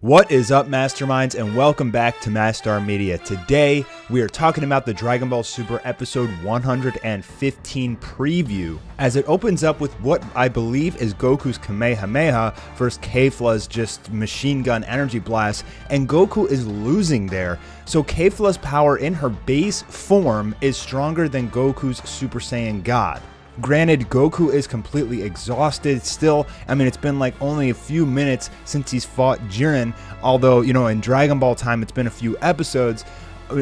What is up, Masterminds, and welcome back to Mastar Media. Today, we are talking about the Dragon Ball Super episode 115 preview, as it opens up with what I believe is Goku's Kamehameha versus Kefla's just machine gun energy blast, and Goku is losing there. So Kefla's power in her base form is stronger than Goku's Super Saiyan God. Granted, Goku is completely exhausted still. I mean, it's been like only a few minutes since he's fought Jiren, although, you know, in Dragon Ball time, it's been a few episodes.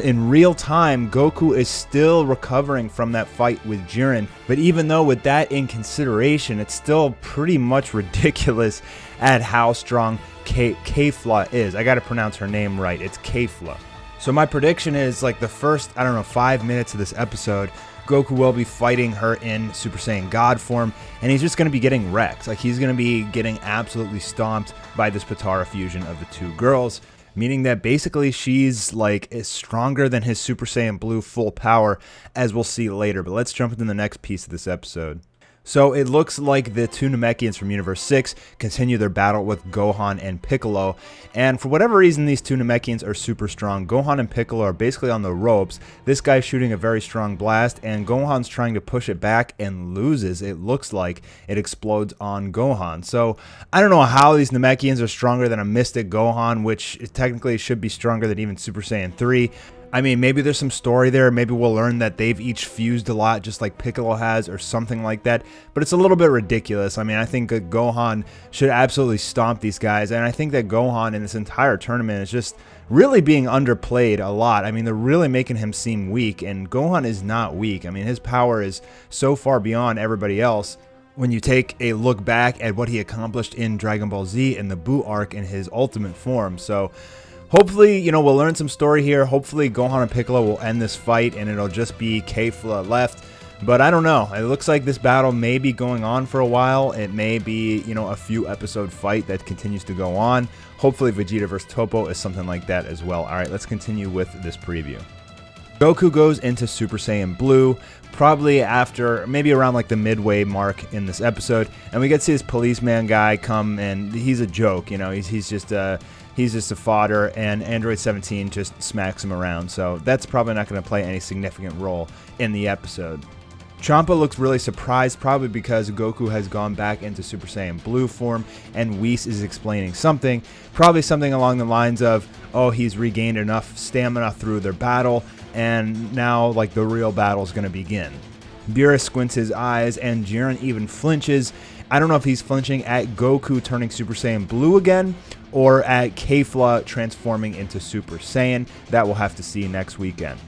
In real time, Goku is still recovering from that fight with Jiren, but even though with that in consideration, it's still pretty much ridiculous at how strong Kefla is. I gotta pronounce her name right, it's Kefla. So my prediction is like the first, 5 minutes of this episode, Goku will be fighting her in Super Saiyan God form, and he's just going to be getting wrecked. Like, he's going to be getting absolutely stomped by this Potara fusion of the two girls, meaning that basically she's like is stronger than his Super Saiyan Blue full power, as we'll see later. But let's jump into the next piece of this episode. So it looks like the two Namekians from Universe 6 continue their battle with Gohan and Piccolo, and for whatever reason these two Namekians are super strong. Gohan and Piccolo are basically on the ropes. This guy's shooting a very strong blast, and Gohan's trying to push it back and loses. It looks like it explodes on Gohan. So I don't know how these Namekians are stronger than a Mystic Gohan, which technically should be stronger than even Super Saiyan 3. I mean, maybe there's some story there. Maybe we'll learn that they've each fused a lot, just like Piccolo has, or something like that. But it's a little bit ridiculous. I mean, I think Gohan should absolutely stomp these guys. And I think that Gohan in this entire tournament is just really being underplayed a lot. I mean, they're really making him seem weak. And Gohan is not weak. I mean, his power is so far beyond everybody else. When you take a look back at what he accomplished in Dragon Ball Z in the Buu arc in his ultimate form. So hopefully, you know, we'll learn some story here. Hopefully, Gohan and Piccolo will end this fight, and it'll just be Kefla left. But I don't know. It looks like this battle may be going on for a while. It may be, you know, a few episode fight that continues to go on. Hopefully, Vegeta vs. Toppo is something like that as well. All right, let's continue with this preview. Goku goes into Super Saiyan Blue, probably after, maybe around like the midway mark in this episode, and we get to see this policeman guy come, and he's a joke, you know, he's just a fodder, and Android 17 just smacks him around, so that's probably not going to play any significant role in the episode. Champa looks really surprised, probably because Goku has gone back into Super Saiyan Blue form, and Whis is explaining something, probably something along the lines of, oh, he's regained enough stamina through their battle, and now like the real battle is going to begin. Beerus squints his eyes, and Jiren even flinches. I don't know if he's flinching at Goku turning Super Saiyan Blue again, or at Kefla transforming into Super Saiyan. That we'll have to see next weekend.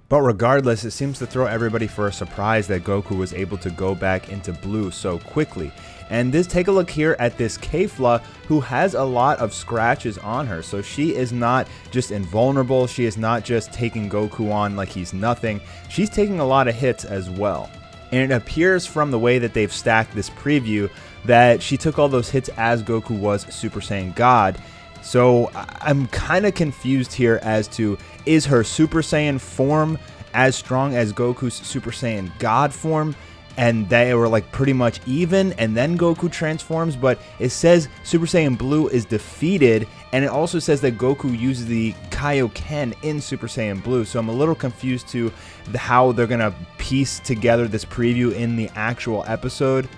But regardless, it seems to throw everybody for a surprise that Goku was able to go back into Blue so quickly. And take a look here at this Kefla, who has a lot of scratches on her. So she is not just invulnerable. She is not just taking Goku on like he's nothing. She's taking a lot of hits as well. And it appears from the way that they've stacked this preview that she took all those hits as Goku was Super Saiyan God. So I'm kind of confused here as to, is her Super Saiyan form as strong as Goku's Super Saiyan God form? And they were like pretty much even, and then Goku transforms, but it says Super Saiyan Blue is defeated, and it also says that Goku uses the Kaioken in Super Saiyan Blue, so I'm a little confused to how they're going to piece together this preview in the actual episode.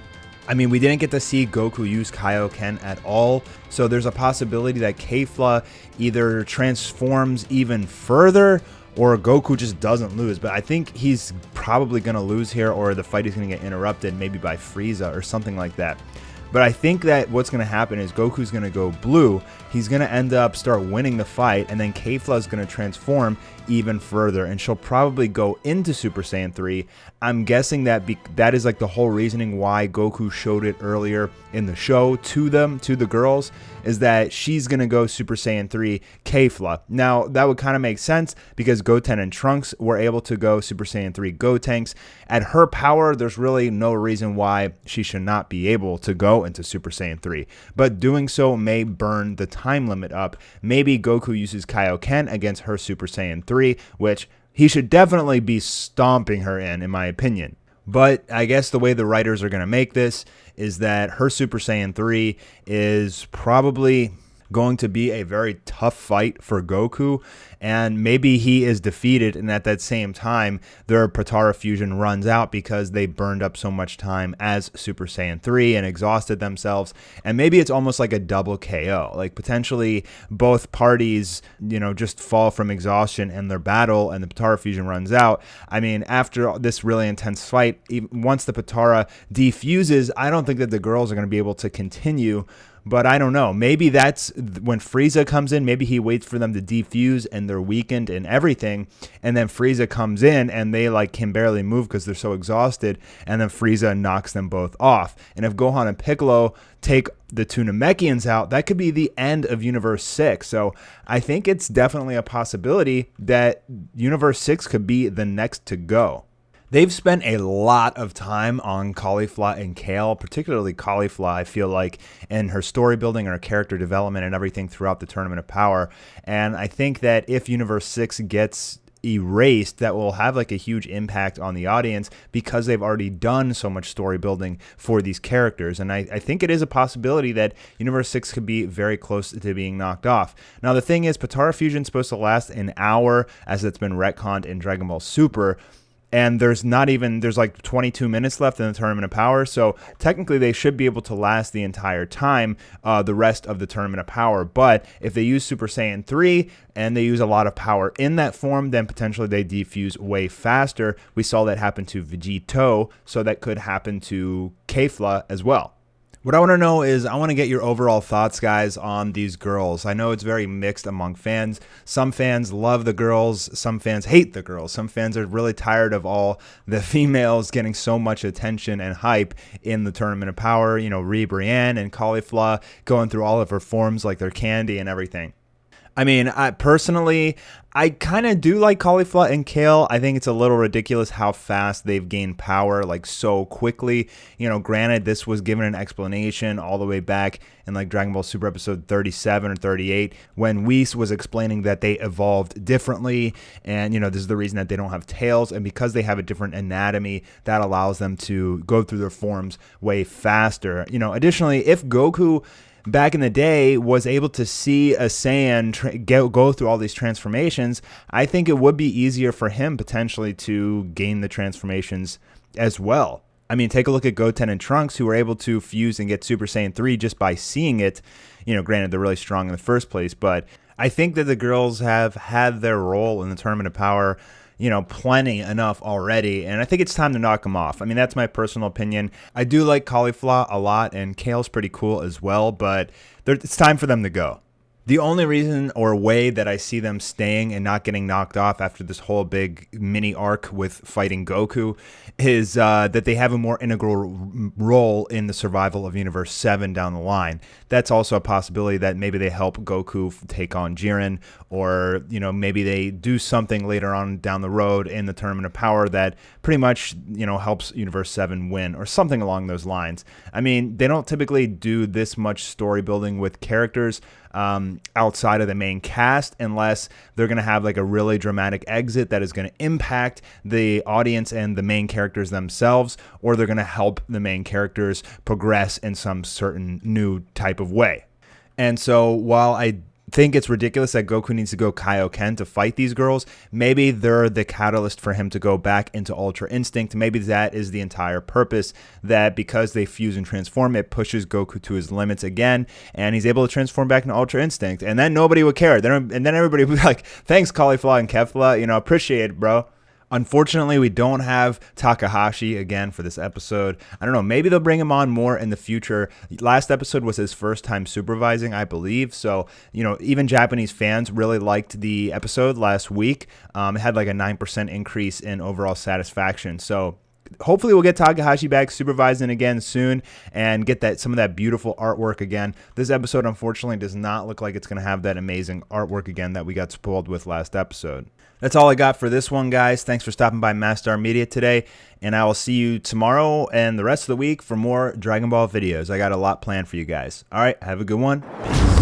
I mean, we didn't get to see Goku use Kaioken at all, so there's a possibility that Kefla either transforms even further, or Goku just doesn't lose. But I think he's probably going to lose here, or the fight is going to get interrupted maybe by Frieza or something like that. But I think that what's going to happen is Goku's going to go blue. He's going to end up start winning the fight, and then Kefla is going to transform even further, and she'll probably go into Super Saiyan 3. I'm guessing that that is like the whole reasoning why Goku showed it earlier in the show to the girls, is that she's going to go Super Saiyan 3 Kefla. Now, that would kind of make sense because Goten and Trunks were able to go Super Saiyan 3 Gotenks. At her power, there's really no reason why she should not be able to go into Super Saiyan 3. But doing so may burn the time limit up. Maybe Goku uses Kaioken against her Super Saiyan 3, which he should definitely be stomping her in my opinion. But I guess the way the writers are going to make this is that her Super Saiyan 3 is probably going to be a very tough fight for Goku, and maybe he is defeated, and at that same time their Potara fusion runs out because they burned up so much time as Super Saiyan 3 and exhausted themselves, and maybe it's almost like a double KO. Like potentially both parties, just fall from exhaustion in their battle and the Potara fusion runs out. I mean, after this really intense fight, once the Potara defuses, I don't think that the girls are going to be able to continue. But I don't know. Maybe that's when Frieza comes in. Maybe he waits for them to defuse and they're weakened and everything. And then Frieza comes in and they can barely move because they're so exhausted. And then Frieza knocks them both off. And if Gohan and Piccolo take the two Namekians out, that could be the end of Universe 6. So I think it's definitely a possibility that Universe 6 could be the next to go. They've spent a lot of time on Caulifla and Kale, particularly Caulifla, I feel like, in her story building and her character development and everything throughout the Tournament of Power. And I think that if Universe 6 gets erased, that will have a huge impact on the audience because they've already done so much story building for these characters. And I think it is a possibility that Universe 6 could be very close to being knocked off. Now, the thing is, Potara Fusion is supposed to last an hour, as it's been retconned in Dragon Ball Super. And there's 22 minutes left in the Tournament of Power, so technically they should be able to last the entire time, the rest of the Tournament of Power. But if they use Super Saiyan 3 and they use a lot of power in that form, then potentially they defuse way faster. We saw that happen to Vegito, so that could happen to Kefla as well. What I want to know is, I want to get your overall thoughts, guys, on these girls. I know it's very mixed among fans. Some fans love the girls. Some fans hate the girls. Some fans are really tired of all the females getting so much attention and hype in the Tournament of Power. Brienne and Caulifla going through all of her forms like they're candy and everything. I mean, I kind of do like Caulifla and Kale. I think it's a little ridiculous how fast they've gained power so quickly. Granted, this was given an explanation all the way back in Dragon Ball Super episode 37 or 38 when Whis was explaining that they evolved differently, and this is the reason that they don't have tails, and because they have a different anatomy, that allows them to go through their forms way faster. Additionally, if Goku back in the day was able to see a Saiyan go through all these transformations, I think it would be easier for him potentially to gain the transformations as well. I mean, take a look at Goten and Trunks, who were able to fuse and get Super Saiyan 3 just by seeing it. Granted, they're really strong in the first place, but I think that the girls have had their role in the Tournament of Power plenty enough already, and I think it's time to knock them off. I mean, that's my personal opinion. I do like Caulifla a lot, and Kale's pretty cool as well, but it's time for them to go. The only reason or way that I see them staying and not getting knocked off after this whole big mini arc with fighting Goku is that they have a more integral role in the survival of Universe 7 down the line. That's also a possibility that maybe they help Goku take on Jiren, or maybe they do something later on down the road in the Tournament of Power that pretty much helps Universe 7 win, or something along those lines. I mean, they don't typically do this much story building with characters outside of the main cast, unless they're going to have a really dramatic exit that is going to impact the audience and the main characters themselves, or they're going to help the main characters progress in some certain new type of way. And so while I think it's ridiculous that Goku needs to go Kaioken to fight these girls, maybe they're the catalyst for him to go back into Ultra Instinct. Maybe that is the entire purpose, that because they fuse and transform, it pushes Goku to his limits again, and he's able to transform back into Ultra Instinct, and then nobody would care. And then everybody would be like, thanks, Caulifla and Kefla, appreciate it, bro. Unfortunately, we don't have Takahashi again for this episode. I don't know, maybe they'll bring him on more in the future. Last episode was his first time supervising, I believe. So, even Japanese fans really liked the episode last week. It had a 9% increase in overall satisfaction. So hopefully we'll get Takahashi back supervising again soon and get some of that beautiful artwork again. This episode, unfortunately, does not look like it's going to have that amazing artwork again that we got spoiled with last episode. That's all I got for this one, guys. Thanks for stopping by Mastar Media today, and I will see you tomorrow and the rest of the week for more Dragon Ball videos. I got a lot planned for you guys. All right, have a good one. Peace.